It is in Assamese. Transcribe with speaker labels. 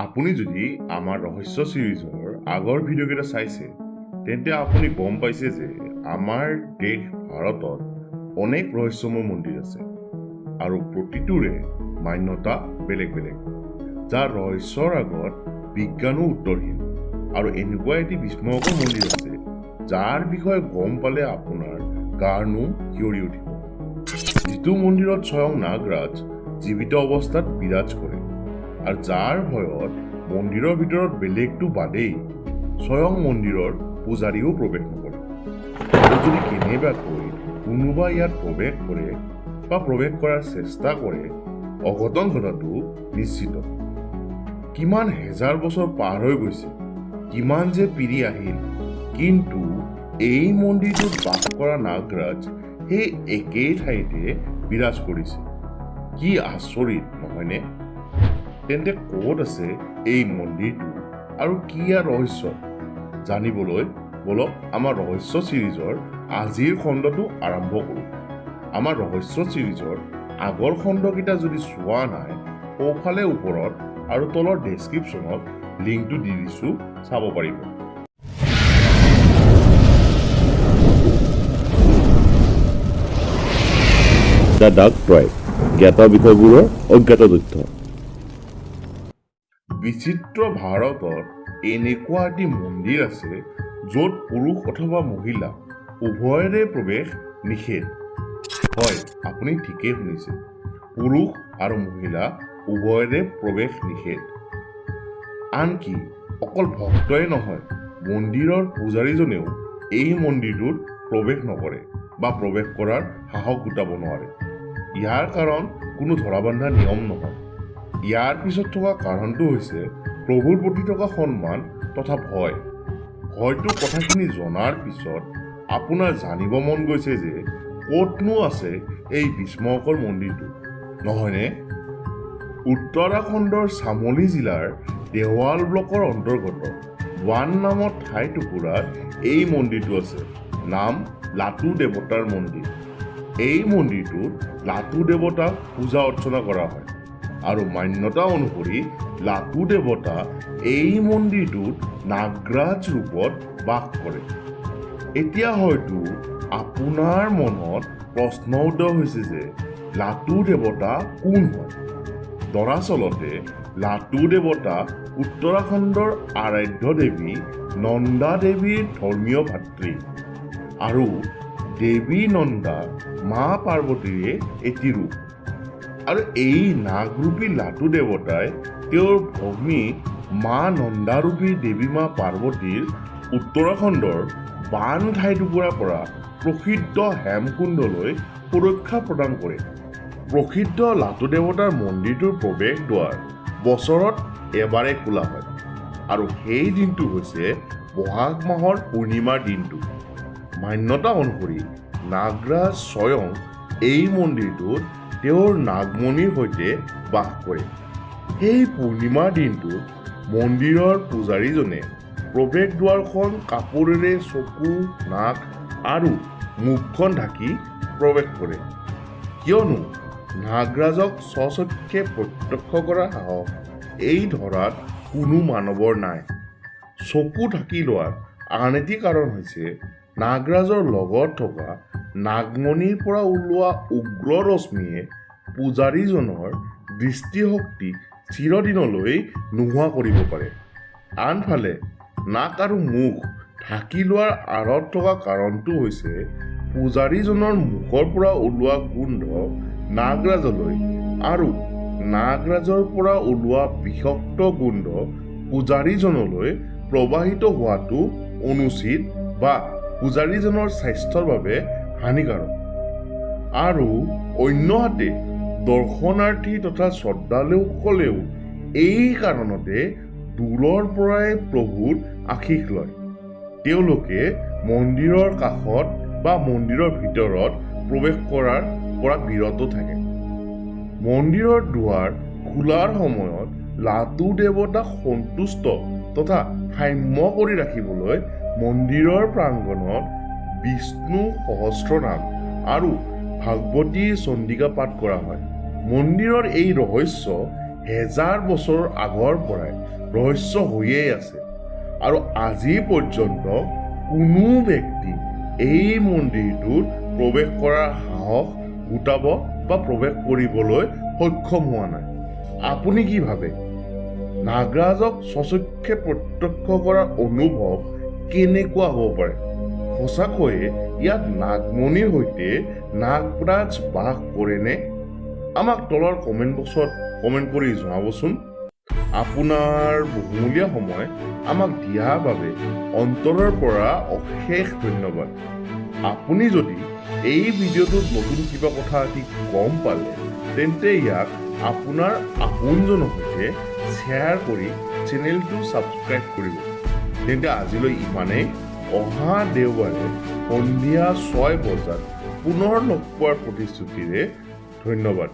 Speaker 1: আপুনি যদি আমাৰ ৰহস্য সিৰিজৰ আগৰ ভিডিঅ'কেইটা চাইছে তেন্তে আপুনি গম পাইছে যে আমাৰ দেশ ভাৰতত অনেক ৰহস্যময় মন্দিৰ আছে আৰু প্ৰতিটোৰে মান্যতা বেলেগ বেলেগ, যাৰ ৰহস্যৰ আগত বিজ্ঞানো উত্তৰহীন। আৰু এনেকুৱা এটি বিস্ময়কৰ মন্দিৰ আছে যাৰ বিষয়ে গম পালে আপোনাৰ গাৰ নোম শিয়ৰি উঠিব। যিটো মন্দিৰত স্বয়ং নাগৰাজ জীৱিত অৱস্থাত বিৰাজ কৰে আৰু যাৰ ভয়ত মন্দিৰৰ ভিতৰত বেলেগটো বাদেই স্বয়ং মন্দিৰৰ পূজাৰীও প্ৰৱেশ নকৰে। আৰু যদি কেনেবাকৈ কোনোবা ইয়াত প্ৰৱেশ কৰে বা প্ৰৱেশ কৰাৰ চেষ্টা কৰে, অঘটন ঘটাটো নিশ্চিত। কিমান হেজাৰ বছৰ পাৰ হৈ গৈছে, কিমান যে পিৰি আহিল, কিন্তু এই মন্দিৰটোত বাস কৰা নাগৰাজ সেই একেই ঠাইতে বিৰাজ কৰিছে। কি আচৰিত নহয়নে? তেন্তে ক'ত আছে এই মন্দিৰটো আৰু কি ইয়াৰ ৰহস্য? জানিবলৈ বলক আমাৰ ৰহস্য সিৰিজৰ আজিৰ খণ্ডটো আৰম্ভ কৰোঁ। আমাৰ ৰহস্য সিৰিজৰ আগৰ খণ্ডকেইটা যদি চোৱা নাই, সোঁফালে ওপৰত আৰু তলৰ ডেছক্ৰিপশ্যনত লিংকটো দি দিছোঁ, চাব পাৰিব। দ্য ডাৰ্ক ট্ৰাইব, জ্ঞাত বিষয়বোৰৰ অজ্ঞাত তথ্য। বিচিত্ৰ ভাৰতত এনেকুৱা এটি মন্দিৰ আছে য'ত পুৰুষ অথবা মহিলা উভয়ৰে প্ৰৱেশ নিষেধ। হয়, আপুনি ঠিকেই শুনিছে, পুৰুষ আৰু মহিলা উভয়ৰে প্ৰৱেশ নিষেধ। আনকি অকল ভক্তই নহয়, মন্দিৰৰ পূজাৰীজনেও এই মন্দিৰটোত প্ৰৱেশ নকৰে বা প্ৰৱেশ কৰাৰ সাহস গোটাব নোৱাৰে। ইয়াৰ কাৰণ কোনো ধৰাবন্ধা নিয়ম নহয়। ইয়াৰ পিছত থকা কাৰণটো হৈছে প্ৰভুৰ প্ৰতি থকা সন্মান তথা ভয়। হয়তো কথাখিনি জনাৰ পিছত আপোনাৰ জানিব মন গৈছে যে ক'তনো আছে এই বিস্ময়কৰ মন্দিৰটো, নহয়নে? উত্তৰাখণ্ডৰ চামোলি জিলাৰ দেৱাল ব্লকৰ অন্তৰ্গত ৱান নামৰ ঠাই টুকুৰাত এই মন্দিৰটো আছে। নাম লাটু দেৱতাৰ মন্দিৰ। এই মন্দিৰটোত লাটু দেৱতাক পূজা অৰ্চনা কৰা হয় আৰু মান্যতা অনুসৰি লাটু দেৱতা এই মন্দিৰটোত নাগৰাজ ৰূপত বাস কৰে। এতিয়া হয়তো আপোনাৰ মনত প্ৰশ্ন উদয় হৈছে যে লাটু দেৱতা কোন হয়? দৰাচলতে লাটু দেৱতা উত্তৰাখণ্ডৰ আৰাধ্য দেৱী নন্দা দেৱীৰ ধৰ্মীয় ভাতৃ আৰু দেৱী নন্দা মা পাৰ্বতীৰে এটি ৰূপ। আৰু এই নাগৰূপী লাটু দেৱতাই তেওঁৰ ভগ্নী মা নন্দাৰূপী দেৱী মা পাৰ্বতীৰ উত্তৰাখণ্ডৰ বান ঠাইটুকুৰাৰ পৰা প্ৰসিদ্ধ হেমকুণ্ডলৈ সুৰক্ষা প্ৰদান কৰে। প্ৰসিদ্ধ লাটু দেৱতাৰ মন্দিৰটোৰ প্ৰৱেশ দুৱাৰ বছৰত এবাৰে খোলা হয় আৰু সেই দিনটো হৈছে বহাগ মাহৰ পূৰ্ণিমাৰ দিনটো। মান্যতা অনুসৰি নাগৰাজ স্বয়ং এই মন্দিৰটোত তেওঁৰ নাগমণিৰ সৈতে বাস কৰে। সেই পূৰ্ণিমাৰ দিনটোত মন্দিৰৰ পূজাৰীজনে প্ৰৱেশ দুৱাৰখন কাপোৰেৰে চকু, নাক আৰু মুখখন ঢাকি প্ৰৱেশ কৰে, কিয়নো নাগৰাজক স্বচক্ষে প্ৰত্যক্ষ কৰাৰ সাহস এই ধৰাত কোনো মানৱৰ নাই। চকু ঢাকি লোৱাৰ আন এটি কাৰণ হৈছে নাগৰাজৰ লগত থকা নাগমণিৰ পৰা ওলোৱা উগ্ৰ ৰশ্মিয়ে পূজাৰীজনৰ দৃষ্টিশক্তি চিৰদিনলৈ নোহোৱা কৰিব পাৰে। আনফালে নাক আৰু মুখ ঢাকি লোৱাৰ আঁৰত থকা কাৰণটো হৈছে পূজাৰীজনৰ মুখৰ পৰা ওলোৱা গোন্ধ নাগৰাজলৈ আৰু নাগৰাজৰ পৰা ওলোৱা বিষাক্ত গোন্ধ পূজাৰীজনলৈ প্ৰবাহিত হোৱাটো অনুচিত বা পূজাৰীজনৰ স্বাস্থ্যৰ বাবে হানিকাৰক। আৰু অন্যহাতে দৰ্শনাৰ্থী তথা শ্ৰদ্ধালুসকলেও এই কাৰণতে দূৰৰ পৰাই প্ৰভুৰ আশীষ লয়। তেওঁলোকে মন্দিৰৰ কাষত বা মন্দিৰৰ ভিতৰত প্ৰৱেশ কৰাৰ পৰা বিৰত থাকে। মন্দিৰৰ দুৱাৰ খোলাৰ সময়ত লাটু দেৱতাক সন্তুষ্ট তথা সাম্য কৰি ৰাখিবলৈ মন্দিৰৰ প্ৰাংগণত বিষ্ণু সহস্ৰনাম আৰু ভাগৱতী চণ্ডিকা পাঠ কৰা হয়। মন্দিৰৰ এই ৰহস্য হেজাৰ বছৰ আগৰ পৰাই ৰহস্য হৈয়ে আছে আৰু আজি পৰ্যন্ত কোনো ব্যক্তি এই মন্দিৰটোত প্ৰৱেশ কৰাৰ সাহস গোটাব বা প্ৰৱেশ কৰিবলৈ সক্ষম হোৱা নাই। আপুনি কি ভাবে? নাগৰাজক স্বচক্ষে প্ৰত্যক্ষ কৰাৰ অনুভৱ কেনেকুৱা হ'ব পাৰে? সঁচাকৈয়ে ইয়াত নাগমণিৰ সৈতে নাগৰাজ বাস কৰেনে? আমাক তলৰ কমেণ্ট বক্সত কমেণ্ট কৰি জনাবচোন। আপোনাৰ বহুমূলীয়া সময় আমাক দিয়াৰ বাবে অন্তৰৰ পৰা অশেষ ধন্যবাদ। আপুনি যদি এই ভিডিঅ'টোত নতুন কিবা কথা এটি গম পালে তেন্তে ইয়াক আপোনাৰ আপোনজনৰ সৈতে শ্বেয়াৰ কৰি চেনেলটো ছাবস্ক্ৰাইব কৰিব। তেন্তে আজিলৈ ইমানেই। অহা দেওবাৰে সন্ধিয়া 6 বজাত পুনৰ লগ পোৱাৰ প্ৰতিশ্ৰুতিৰে ধন্যবাদ।